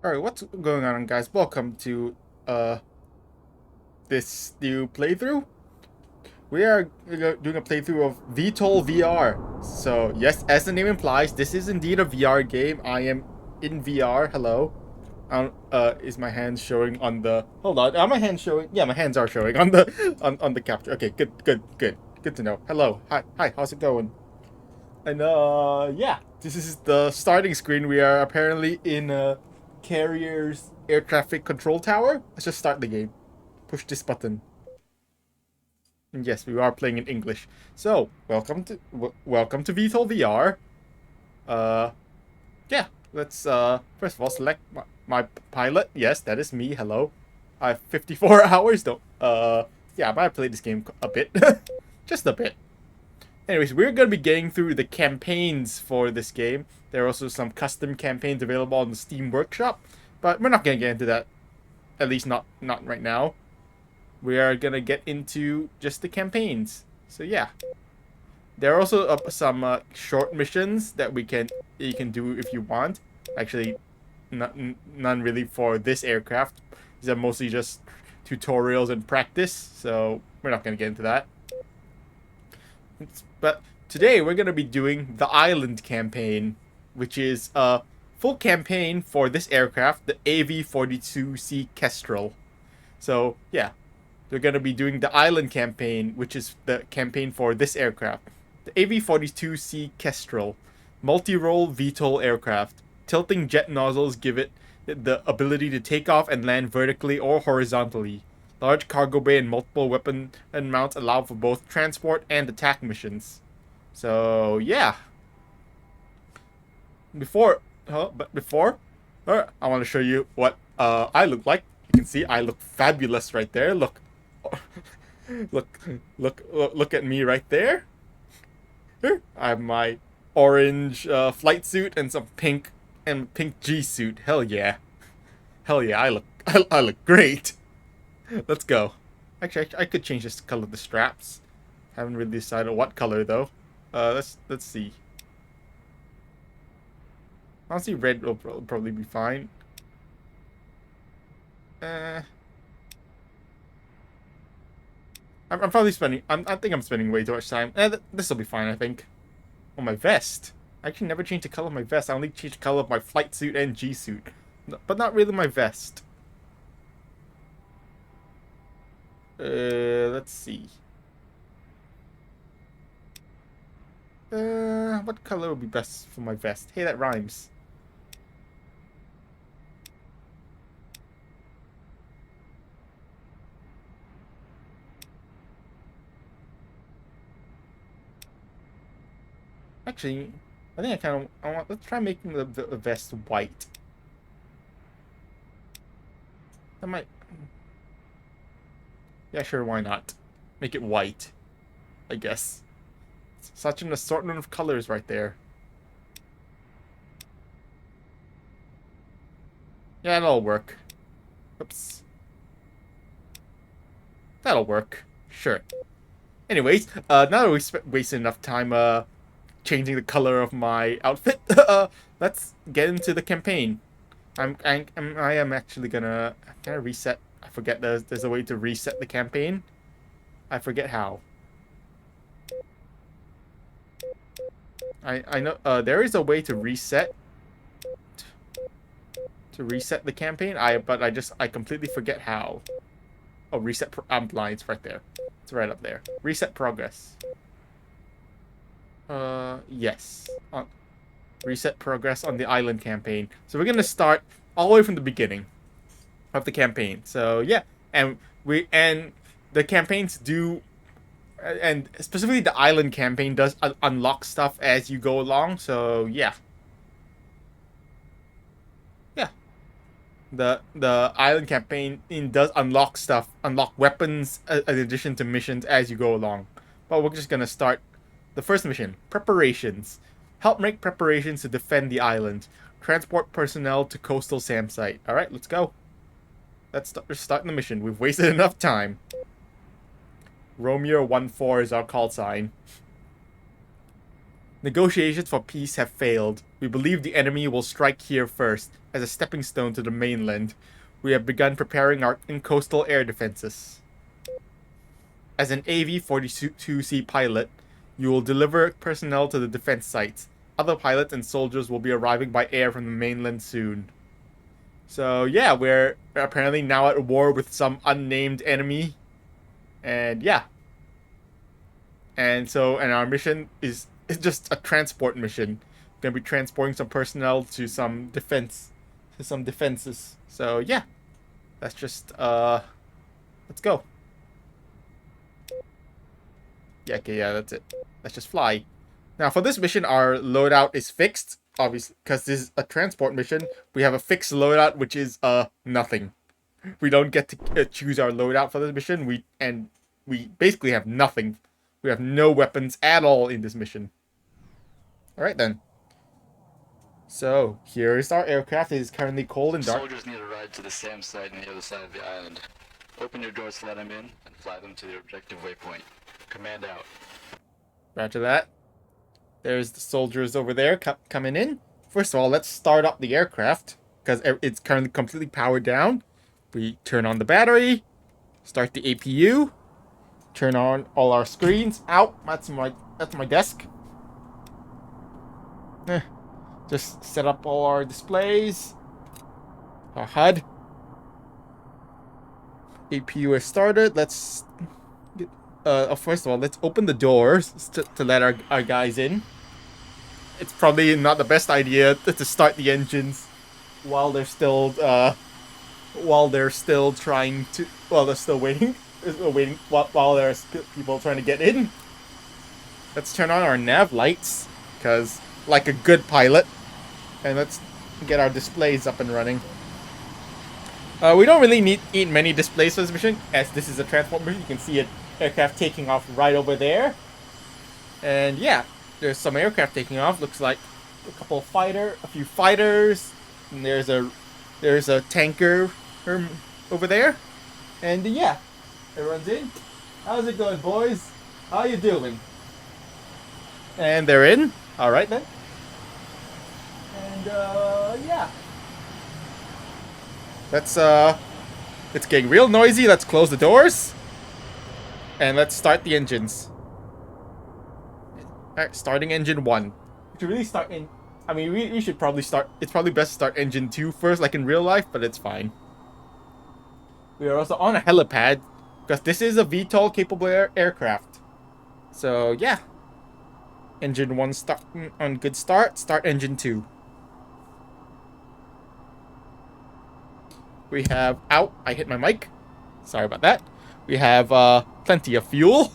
Alright, what's going on, guys? Welcome to this new playthrough. We are doing a playthrough of VTOL VR. So, yes, as the name implies, this is indeed a VR game. I am in VR. Hello. Is my hands showing on the... Hold on, are my hands showing? Yeah, my hands are showing on the on the capture. Okay, good to know. Hello. Hi, how's it going? And yeah, this is the starting screen. We are apparently in a carrier's air traffic control tower. Let's just start the game. Push this button. And yes, we are playing in English. So, welcome to VTOL VR. Uh yeah, let's first of all select my pilot. Yes, that is me. Hello. I have 54 hours though. Yeah, I might play this game a bit. Just a bit. Anyways, we're going to be getting through the campaigns for this game. There are also some custom campaigns available on the Steam Workshop, but we're not going to get into that. At least not right now. We are going to get into just the campaigns. So yeah. There are also some short missions that you can do if you want. Actually, none really for this aircraft. These are mostly just tutorials and practice, so we're not going to get into that. But today we're going to be doing the Island campaign, which is a full campaign for this aircraft, the AV-42C Kestrel. So, yeah, we're going to be doing the Island campaign, which is the campaign for this aircraft. The AV-42C Kestrel, multi-role VTOL aircraft. Tilting jet nozzles give it the ability to take off and land vertically or horizontally. Large cargo bay and multiple weapon and mounts allow for both transport and attack missions. So, yeah. Before, I want to show you what I look like. You can see I look fabulous right there. Look. look at me right there. Here, I have my orange flight suit and some pink G suit. Hell yeah. I look great. Let's go. Actually, I could change this color of the straps. Haven't really decided what color though. Let's see. Honestly, red will probably be fine. I'm probably spending. I think I'm spending way too much time. This will be fine, I think. Oh, my vest. I actually never changed the color of my vest. I only changed the color of my flight suit and G suit, but not really my vest. Let's see. What color would be best for my vest? Hey, that rhymes. Actually, I think let's try making the vest white. That might... Yeah, sure, why not? Make it white, I guess. Such an assortment of colors right there. Yeah, that'll work. Oops. That'll work. Sure. Anyways, now that we've wasted enough time changing the color of my outfit, let's get into the campaign. I am actually gonna... Can I reset? I forget there's a way to reset the campaign. I forget how. I know there is a way to reset the campaign. I completely forget how. Oh, reset blind. It's right there. It's right up there. Reset progress. Yes. Reset progress on the island campaign. So we're gonna start all the way from the beginning of the campaign. So yeah, and the campaigns do, and specifically the island campaign does unlock stuff as you go along. So yeah, the island campaign does unlock stuff, unlock weapons in addition to missions as you go along. But we're just gonna start the first mission: preparations. Help make preparations to defend the island. Transport personnel to coastal SAM site. All right, let's go. Let's start the mission. We've wasted enough time. Romeo 14 is our call sign. Negotiations for peace have failed. We believe the enemy will strike here first, as a stepping stone to the mainland. We have begun preparing our coastal air defenses. As an AV-42C pilot, you will deliver personnel to the defense sites. Other pilots and soldiers will be arriving by air from the mainland soon. So yeah, we're apparently now at war with some unnamed enemy. And yeah. And our mission is just a transport mission. We're gonna be transporting some personnel to some defenses. So yeah. Let's just let's go. Yeah, okay, yeah, that's it. Let's just fly. Now, for this mission, our loadout is fixed, obviously, because this is a transport mission. We have a fixed loadout, which is nothing. We don't get to choose our loadout for this mission. We basically have nothing. We have no weapons at all in this mission. All right then. So here is our aircraft. It is currently cold and dark. Soldiers need a ride to the SAM site on the other side of the island. Open your doors to let them in and fly them to their objective waypoint. Command out. Roger that. There's the soldiers over there coming in. First of all, let's start up the aircraft because it's currently completely powered down. We turn on the battery, start the APU, turn on all our screens. Ow, that's my desk. Just set up all our displays. Our HUD. APU is started. Let's get, first of all, let's open the doors to let our guys in. It's probably not the best idea to start the engines while they're still waiting while there's people trying to get in. Let's turn on our nav lights, because like a good pilot, and let's get our displays up and running. We don't really need many displays for this mission, as this is a transport mission. You can see an aircraft taking off right over there, and yeah, there's some aircraft taking off. Looks like a few fighters, and there's a tanker over there, and yeah, everyone's in. How's it going, boys? How you doing? And they're in. All right then. And yeah. It's getting real noisy. Let's close the doors. And let's start the engines. Alright, starting engine 1. We should really start in... I mean, we should probably start... It's probably best to start engine 2 first, like in real life, but it's fine. We are also on a helipad, because this is a VTOL capable aircraft. So, yeah. Engine 1 on good start. Start engine 2. We have... Ow, I hit my mic. Sorry about that. We have plenty of fuel.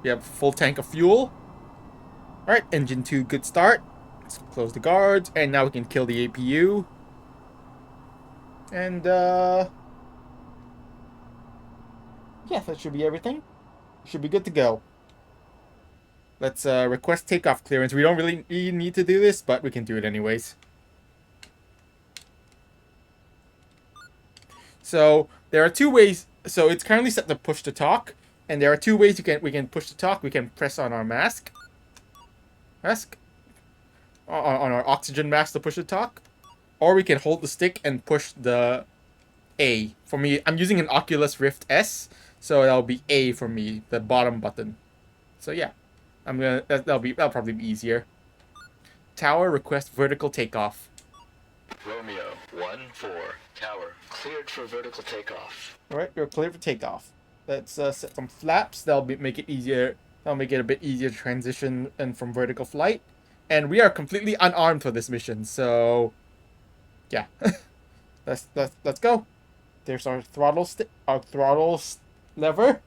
We have a full tank of fuel. Alright, engine 2, good start. Let's close the guards, and now we can kill the APU. And, yeah, that should be everything. Should be good to go. Let's request takeoff clearance. We don't really need to do this, but we can do it anyways. So, there are two ways. So, it's currently set to push to talk. And there are two ways we can push to talk. We can press on our mask. On our oxygen mask to push to talk. Or we can hold the stick and push the A. For me, I'm using an Oculus Rift S. So, that'll be A for me, the bottom button. So, yeah. That'll probably be easier. Tower, request vertical takeoff. Romeo 1-4. Tower, cleared for vertical takeoff. Alright, you're cleared for takeoff. Let's set some flaps. Make it easier. That'll make it a bit easier to transition and from vertical flight. And we are completely unarmed for this mission, so yeah. let's go. There's our throttle lever.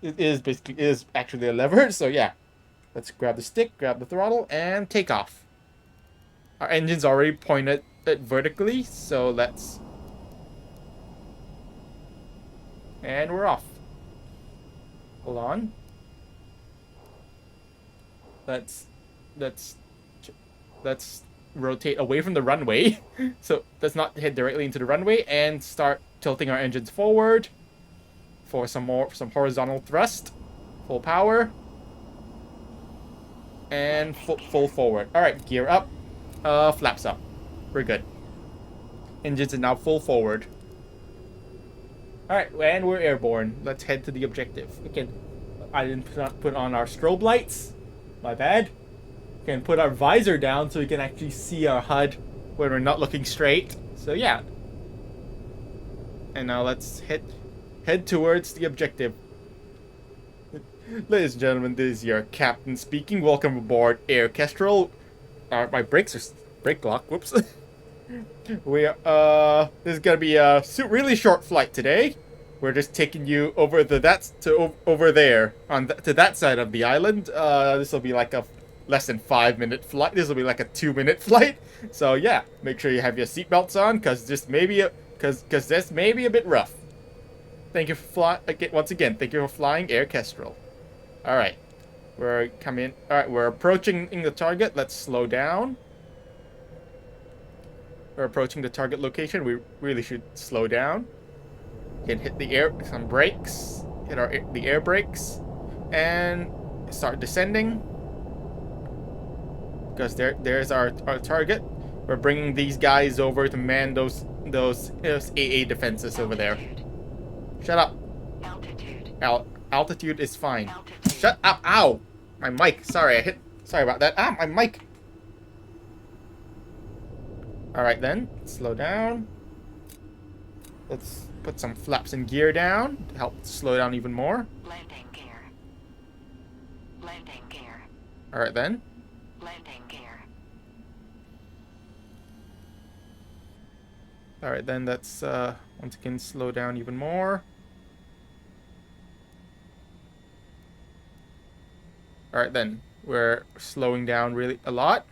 It is actually a lever, so yeah. Let's grab the stick, grab the throttle, and take off. Our engine's already pointed vertically, so let's... And we're off. Hold on. Let's rotate away from the runway. So let's not head directly into the runway, and start tilting our engines forward for some horizontal thrust. Full power. And full forward. Alright, gear up. Flaps up. We're good. Engines are now full forward. Alright, and we're airborne. Let's head to the objective. Okay, I didn't put on our strobe lights. My bad. We can put our visor down so we can actually see our HUD when we're not looking straight. So yeah. And now let's head towards the objective. Ladies and gentlemen, this is your captain speaking. Welcome aboard Air Kestrel. My brakes are brake lock. Whoops. We this is gonna be a really short flight today. We're just taking you over over there to that side of the island. This will be like a less than 5-minute flight. This will be like a 2-minute flight. So yeah, make sure you have your seatbelts on, cause this may be a bit rough. Thank you for once again. Thank you for flying Air Kestrel. All right, we're coming. All right, we're approaching the target. Let's slow down. We're approaching the target location. We really should slow down. Can hit some brakes. Hit the air brakes, and start descending. Because there's our target. We're bringing these guys over to man those AA defenses over there. Shut up. Altitude is fine. Shut up! Ow! My mic. Sorry, Sorry about that. Ah, my mic. Alright then, slow down. Let's put some flaps and gear down to help slow down even more. Landing gear. Landing gear. Alright then. Landing gear. Alright then, let's once again slow down even more. Alright then, we're slowing down really a lot.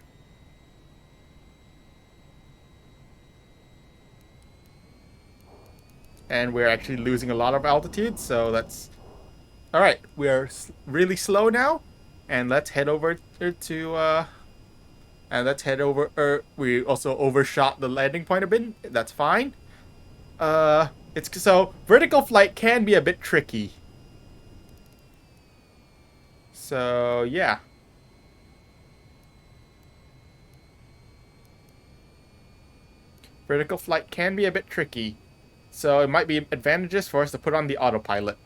And we're actually losing a lot of altitude, so that's... Alright, we're really slow now. And let's head over to... we also overshot the landing point a bit. That's fine. So, vertical flight can be a bit tricky. So, yeah. Vertical flight can be a bit tricky. So it might be advantageous for us to put on the autopilot.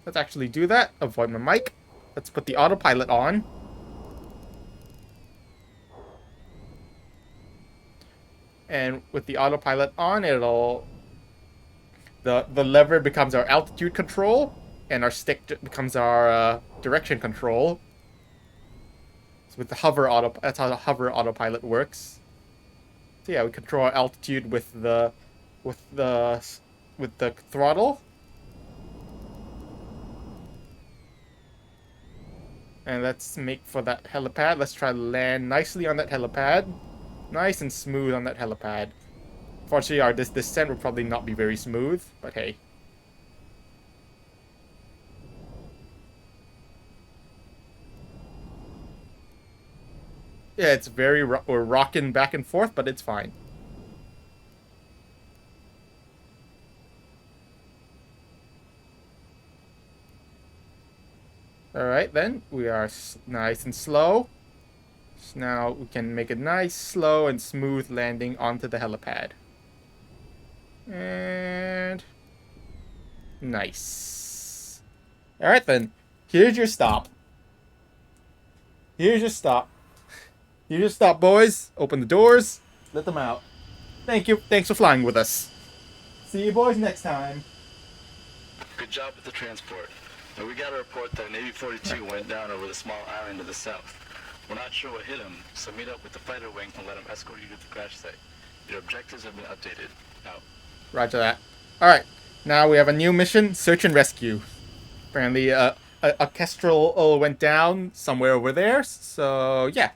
Let's actually do that. Avoid my mic. Let's put the autopilot on. And with the autopilot on, the lever becomes our altitude control, and our stick becomes our direction control. So with the that's how the hover autopilot works. So yeah, we control our altitude with the throttle. And let's make for that helipad. Let's try to land nicely on that helipad. Nice and smooth on that helipad. Fortunately, our descent will probably not be very smooth, but hey. Yeah, it's we're rocking back and forth, but it's fine. Alright then, we are nice and slow. So now we can make a nice, slow, and smooth landing onto the helipad. And... nice. Alright then, here's your stop. Here's your stop. Here's your stop, boys. Open the doors. Let them out. Thank you. Thanks for flying with us. See you boys next time. Good job with the transport. Now we got a report that Navy 42 went down over the small island to the south. We're not sure what hit him, so meet up with the fighter wing and let him escort you to the crash site. Your objectives have been updated. Out. Roger that. Alright, now we have a new mission, search and rescue. Apparently, a Kestrel went down somewhere over there, so yeah.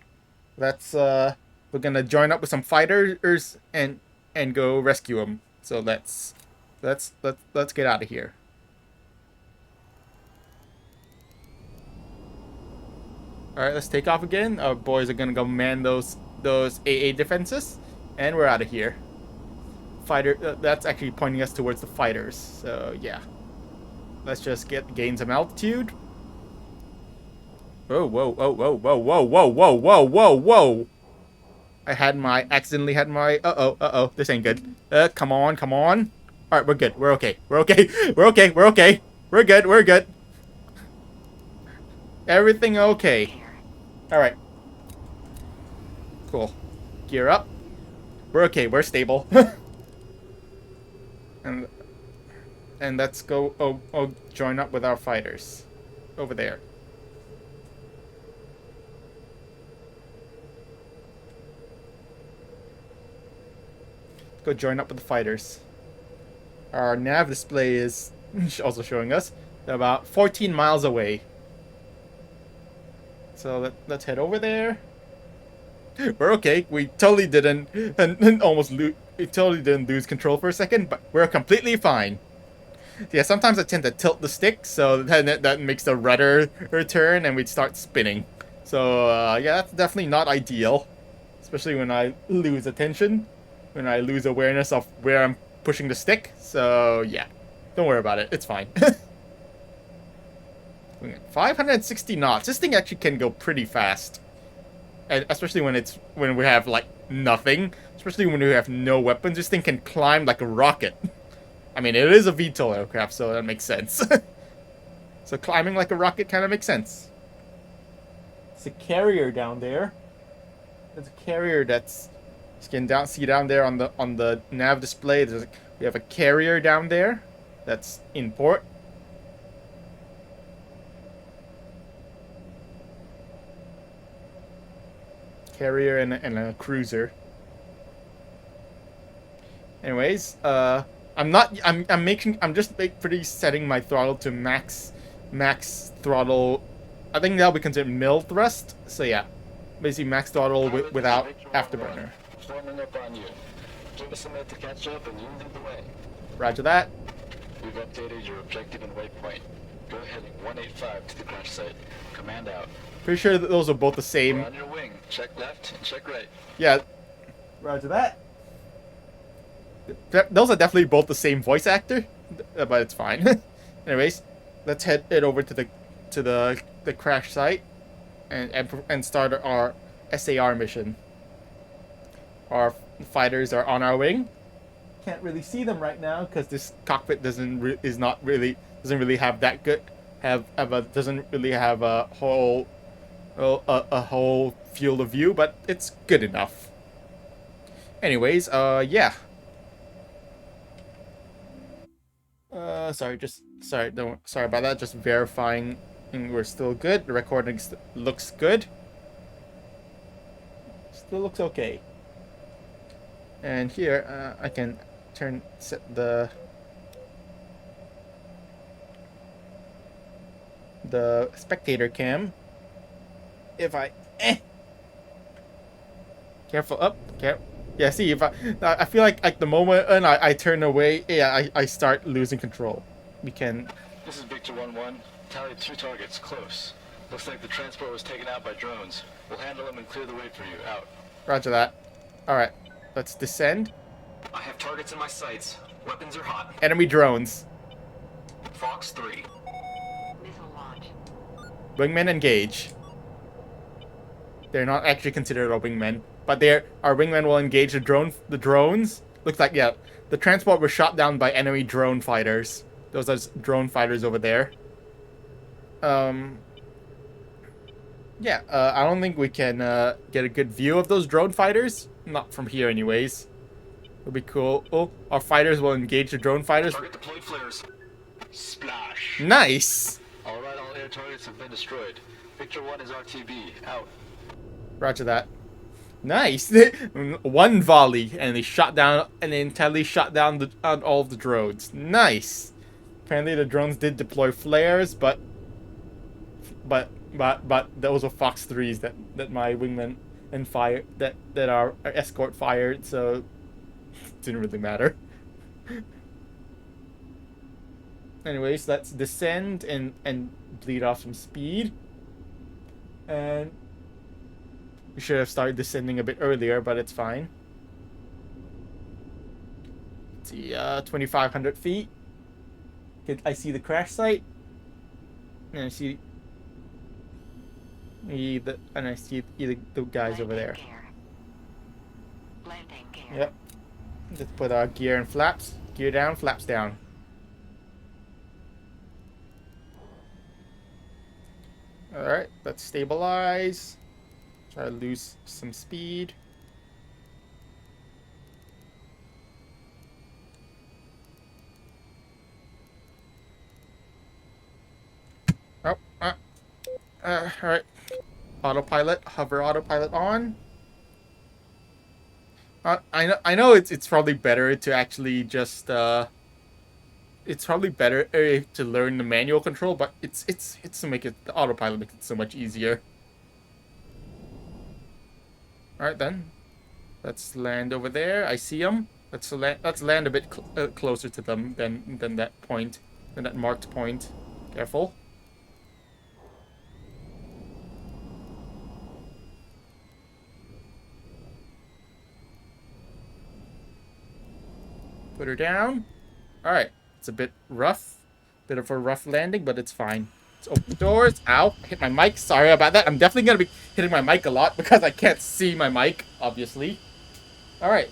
We're gonna join up with some fighters and go rescue them. So let's get out of here. Alright, let's take off again. Our boys are gonna go man those AA defenses. And we're out of here. That's actually pointing us towards the fighters. So, yeah. Let's just gain some altitude. Whoa, whoa, whoa, whoa, whoa, whoa, whoa, whoa, whoa, whoa, whoa. accidentally had my, uh-oh, this ain't good. Come on, come on. All right, we're good. We're okay. We're okay. We're okay. We're okay. We're good. We're good. Everything okay. Gear. All right. Cool. Gear up. We're okay. We're stable. and let's go. Join up with our fighters over there. Go join up with the fighters. Our nav display is also showing us about 14 miles away. So let's head over there. We're okay. We totally didn't, and almost we totally didn't lose control for a second, but we're completely fine. Yeah, sometimes I tend to tilt the stick, so that makes the rudder turn, and we'd start spinning. So yeah, that's definitely not ideal, especially when I lose attention, when I lose awareness of where I'm pushing the stick. So yeah, don't worry about it. It's fine. 560 knots. This thing actually can go pretty fast. And especially when we have like nothing, especially when we have no weapons, this thing can climb like a rocket. I mean, it is a VTOL aircraft, so that makes sense. So climbing like a rocket kind of makes sense. It's a carrier down there. There's a carrier that's you can see down there on the nav display. We have a carrier down there that's in port. Carrier and a cruiser. Anyways, I'm just pretty setting my throttle to max throttle. I think that'll be considered mill thrust. So yeah, basically max throttle without afterburner. Forming up on you. Give us a minute to catch up and you lead the way. Roger that. We've updated your objective and waypoint. Go heading 185 to the crash site. Command out. Pretty sure that those are both the same. We're on your wing. Check left and check right. Yeah. Roger that. Those are definitely both the same voice actor, but it's fine. Anyways, let's head over to the crash site and start our SAR mission. Our fighters are on our wing. Can't really see them right now because this cockpit doesn't really have that good doesn't really have a whole field of view, but it's good enough. Anyways, yeah. Sorry about that. Just verifying we're still good. The recording looks good. Still looks okay. And here, I can set the spectator cam. If I careful up, careful. Yeah, see, if I feel like the moment and I turn away, yeah, I start losing control. We can. This is Victor 1-1. Tallied 2 targets, close. Looks like the transport was taken out by drones. We'll handle them and clear the way for you. Out. Roger that. All right, let's descend. I have targets in my sights. Weapons are hot. Enemy drones. Fox 3. Missile launch. Wingmen engage. They're not actually considered our wingmen, but our wingmen will engage the drones. Looks like, yeah, the transport was shot down by enemy drone fighters. Those are drone fighters over there. Yeah, I don't think we can get a good view of those drone fighters. Not from here, anyways. It'll be cool. Oh, our fighters will engage the drone fighters. Target deployed flares. Splash. Nice. All right, all air targets have been destroyed. Victor 1 is RTB. Out. Roger that. Nice. One volley, and they shot down, and they entirely shot down all of the drones. Nice. Apparently, the drones did deploy flares, but those were Fox 3s that my wingmen and that our escort fired, so it didn't really matter. Anyways, let's descend and bleed off some speed. And we should have started descending a bit earlier, but it's fine. Let's see, 2,500 feet. I see the crash site. And I see the guys over there. Landing gear. care. Yep. Let's put our gear and flaps. Gear down, flaps down. Alright, let's stabilize. Try to lose some speed. Oh, alright. Autopilot, hover autopilot on. I know it's probably better to actually just it's probably better to learn the manual control, but it's to make it, the autopilot makes it so much easier. All right then, let's land over there. I see them. Let's land a bit closer to them than that point, than that marked point. Careful. Put her down. All right. It's a bit rough. Bit of a rough landing, but it's fine. Let's open the doors. Ow. Hit my mic. Sorry about that. I'm definitely going to be hitting my mic a lot because I can't see my mic, obviously. All right.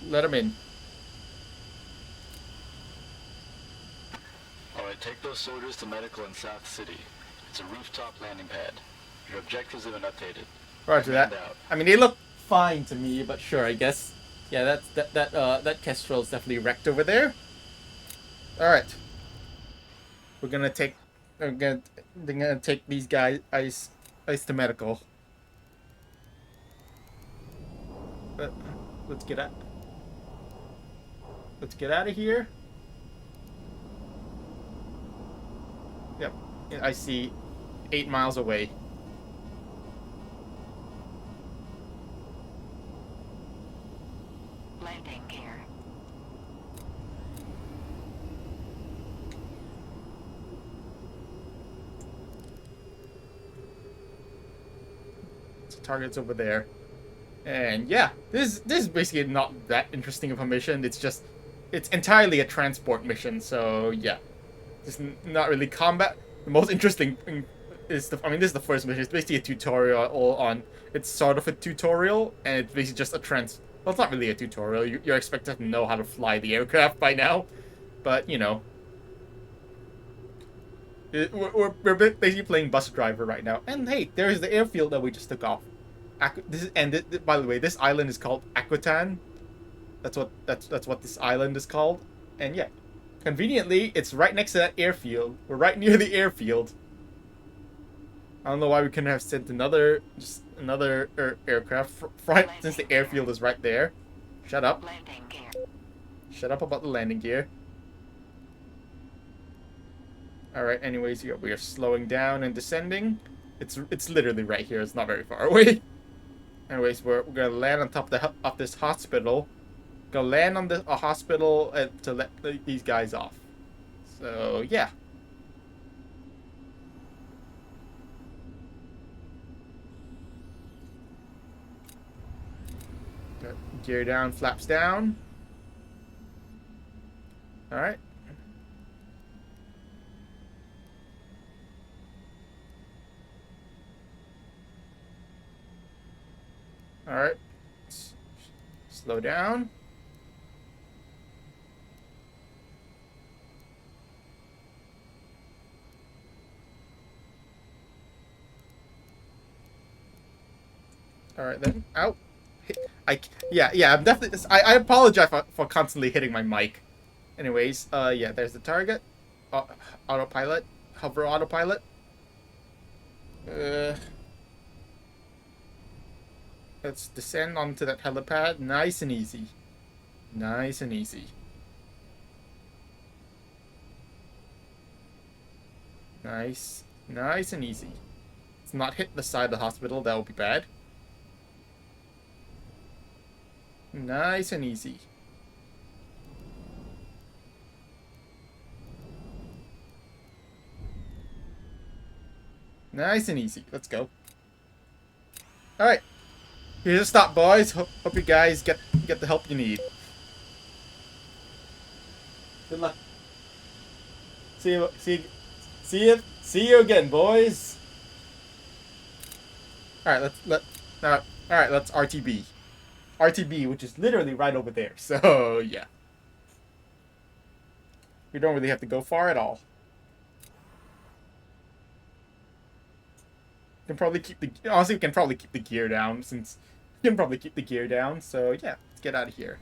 Let him in. Alright, take those soldiers to medical in South City. It's a rooftop landing pad. Your objectives have been updated. Roger that. Command out. I mean, they look fine to me, but sure, I guess. Yeah, that Kestrel is definitely wrecked over there. All right. We're gonna take. They're gonna take these guys ice to medical. Let's get out. Let's get out of here. Yep, I see 8 miles away. Landing gear. So target's over there. And yeah, this is basically not that interesting of a mission. It's entirely a transport mission. So yeah, it's not really combat. The most interesting thing is this is the first mission. It's basically a tutorial all on. It's sort of a tutorial, and it's basically just a well, it's not really a tutorial. You're expected to know how to fly the aircraft by now, but you know, we're basically playing bus driver right now. And hey, there's the airfield that we just took off. By the way, this island is called Aquatan. That's what this island is called. And yeah, conveniently, it's right next to that airfield. We're right near the airfield. I don't know why we couldn't have sent another aircraft since the airfield is right there. Shut up. Landing gear. Shut up about the landing gear. All right. Anyways, we are slowing down and descending. It's literally right here. It's not very far away. Anyways, we're gonna land on top of this hospital. Gonna land on a hospital to let these guys off. So yeah. Gear down, flaps down. All right. All right. Slow down. All right then. Out. Yeah. I'm definitely. I apologize for constantly hitting my mic. Anyways, yeah. There's the target. Autopilot. Hover autopilot. Let's descend onto that helipad. Nice and easy. Nice and easy. Nice. Nice and easy. Let's not hit the side of the hospital. That would be bad. Nice and easy. Nice and easy. Let's go. Alright. Here's a stop, boys. Hope you guys get the help you need. Good luck. See you again, boys. All right, let's RTB. RTB, which is literally right over there. So yeah, we don't really have to go far at all. We can probably keep the honestly we can probably keep the gear down since we can probably keep the gear down. So yeah, let's get out of here.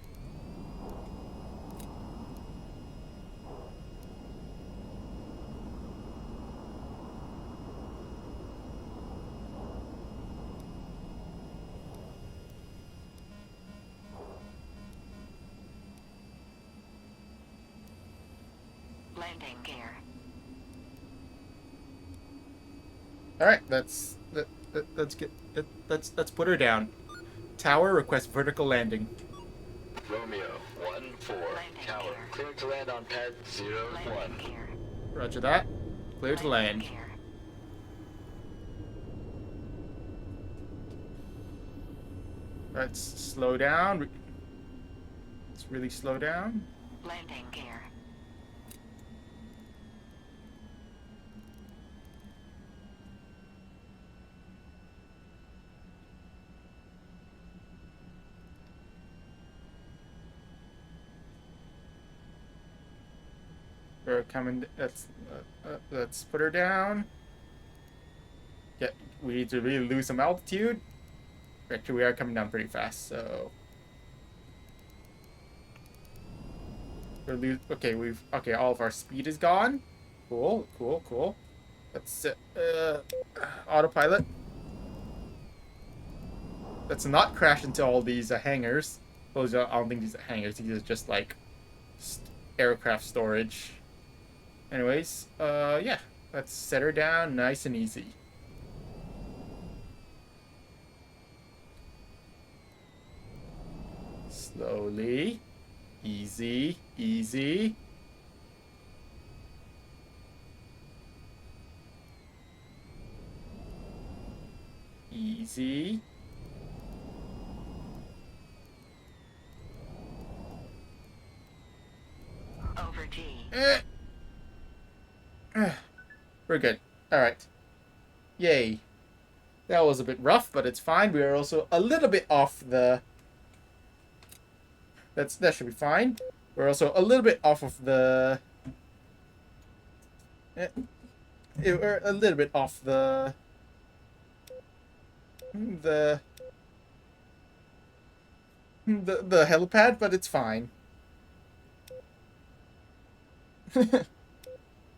Landing gear. All right, let's get let's put her down. Tower requests vertical landing. Romeo 1-4. Landing Tower. gear. Clear to land on pad 0-1. Landing gear. Roger that. Clear to land. Landing gear. Let's slow down. Let's really slow down. Landing gear. We're coming. Let's put her down. Yeah, we need to really lose some altitude. Actually, we are coming down pretty fast, so okay. All of our speed is gone. Cool. Let's autopilot. Let's not crash into all these hangars. Those are, I don't think these are hangars. These are just like aircraft storage. Anyways, yeah. Let's set her down nice and easy. Slowly. Easy. Easy. Easy. Over G. We're good. Alright. Yay. That was a bit rough, but it's fine. We are also a little bit off the... That should be fine. We're also a little bit off of the... We're a little bit off the helipad, but it's fine.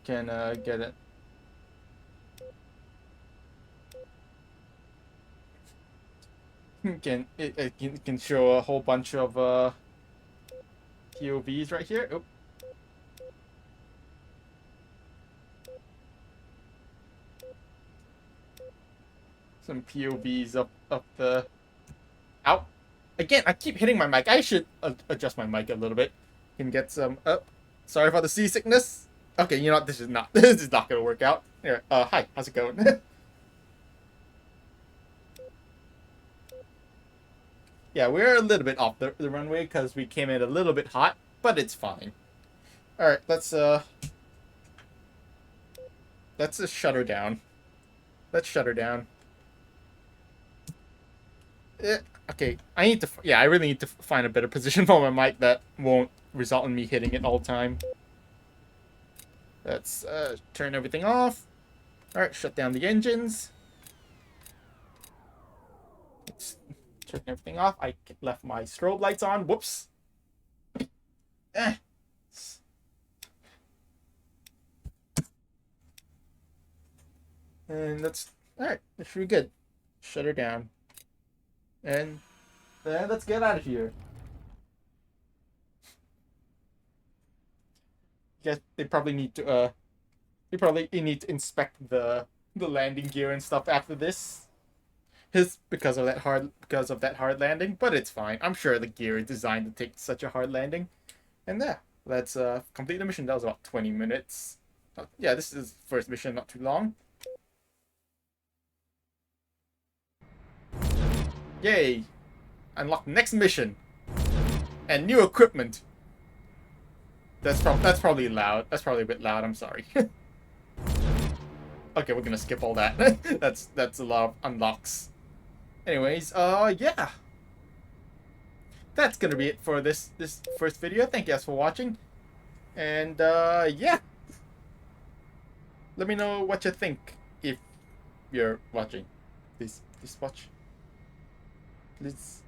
Can get it. It can show a whole bunch of POVs right here. Oh. Some POVs up the out. Again, I keep hitting my mic. I should adjust my mic a little bit. Can get some up. Sorry for the seasickness. Okay, you know what? This is not gonna work out. Here, hi, how's it going? Yeah, we're a little bit off the runway because we came in a little bit hot, but it's fine. All right, let's just shut her down. Let's shut her down. Okay, I really need to find a better position for my mic that won't result in me hitting it all the time. Let's turn everything off. Alright, shut down the engines. Let's turn everything off. I left my strobe lights on. Whoops. And that's... Alright, that should be good. Shut her down. And then let's get out of here. Guess they probably need to inspect the landing gear and stuff after this. Because of that hard landing, but it's fine. I'm sure the gear is designed to take such a hard landing. And yeah, let's complete the mission. That was about 20 minutes. Yeah, this is the first mission, not too long. Yay! Unlock next mission. And new equipment. That's probably loud. That's probably a bit loud. I'm sorry. Okay, we're gonna skip all that. that's a lot of unlocks. Anyways, yeah. that's gonna be it for this first video. Thank you guys for watching, and yeah, let me know what you think if you're watching. Please watch. Please.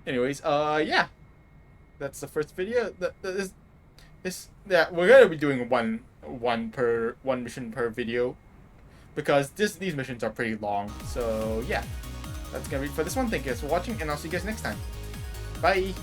Anyways, yeah, that's the first video. Yeah, we're gonna be doing one mission per video because these missions are pretty long. So yeah, that's gonna be it for this one. Thank you guys for watching, and I'll see you guys next time. Bye.